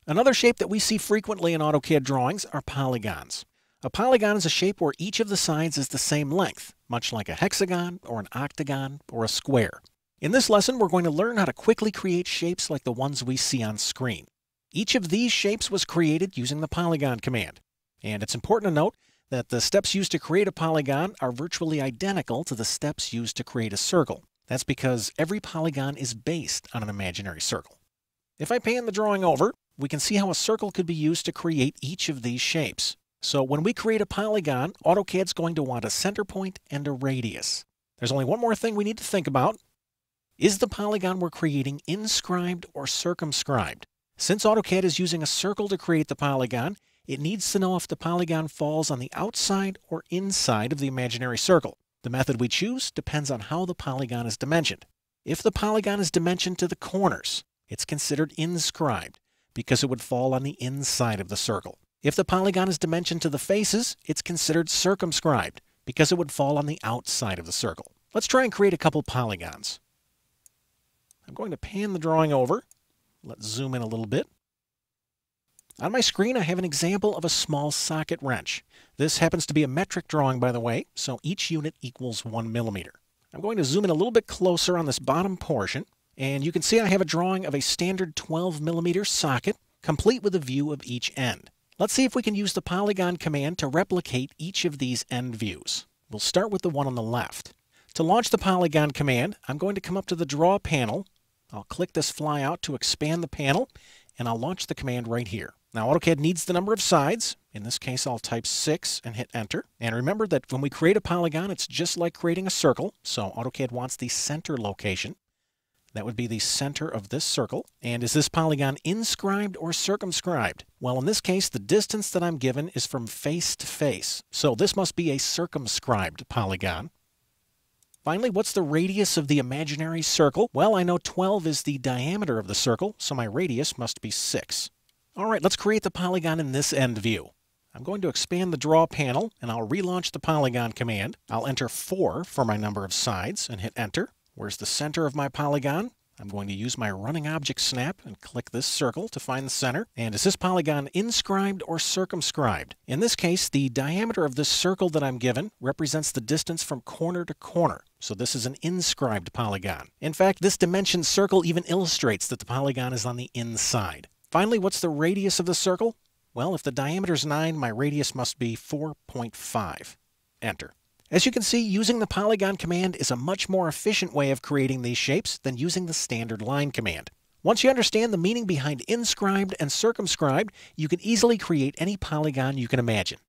Another shape that we see frequently in AutoCAD drawings are polygons. A polygon is a shape where each of the sides is the same length, much like a hexagon or an octagon or a square. In this lesson, we're going to learn how to quickly create shapes like the ones we see on screen. Each of these shapes was created using the polygon command. And it's important to note that the steps used to create a polygon are virtually identical to the steps used to create a circle. That's because every polygon is based on an imaginary circle. If I pan the drawing over, we can see how a circle could be used to create each of these shapes. So when we create a polygon, AutoCAD's going to want a center point and a radius. There's only one more thing we need to think about. Is the polygon we're creating inscribed or circumscribed? Since AutoCAD is using a circle to create the polygon, it needs to know if the polygon falls on the outside or inside of the imaginary circle. The method we choose depends on how the polygon is dimensioned. If the polygon is dimensioned to the corners, it's considered inscribed because it would fall on the inside of the circle. If the polygon is dimensioned to the faces, it's considered circumscribed because it would fall on the outside of the circle. Let's try and create a couple polygons. I'm going to pan the drawing over. Let's zoom in a little bit. On my screen, I have an example of a small socket wrench. This happens to be a metric drawing, by the way, so each unit equals 1 millimeter. I'm going to zoom in a little bit closer on this bottom portion, and you can see I have a drawing of a standard 12 millimeter socket, complete with a view of each end. Let's see if we can use the polygon command to replicate each of these end views. We'll start with the one on the left. To launch the polygon command, I'm going to come up to the Draw panel. I'll click this flyout to expand the panel, and I'll launch the command right here. Now, AutoCAD needs the number of sides. In this case, I'll type 6 and hit Enter. And remember that when we create a polygon, it's just like creating a circle. So AutoCAD wants the center location. That would be the center of this circle. And is this polygon inscribed or circumscribed? Well, in this case, the distance that I'm given is from face to face. So this must be a circumscribed polygon. Finally, what's the radius of the imaginary circle? Well, I know 12 is the diameter of the circle, so my radius must be 6. All right, let's create the polygon in this end view. I'm going to expand the Draw panel, and I'll relaunch the polygon command. I'll enter 4 for my number of sides and hit Enter. Where's the center of my polygon? I'm going to use my running object snap and click this circle to find the center. And is this polygon inscribed or circumscribed? In this case, the diameter of this circle that I'm given represents the distance from corner to corner. So this is an inscribed polygon. In fact, this dimension circle even illustrates that the polygon is on the inside. Finally, what's the radius of the circle? Well, if the diameter is 9, my radius must be 4.5. Enter. As you can see, using the polygon command is a much more efficient way of creating these shapes than using the standard line command. Once you understand the meaning behind inscribed and circumscribed, you can easily create any polygon you can imagine.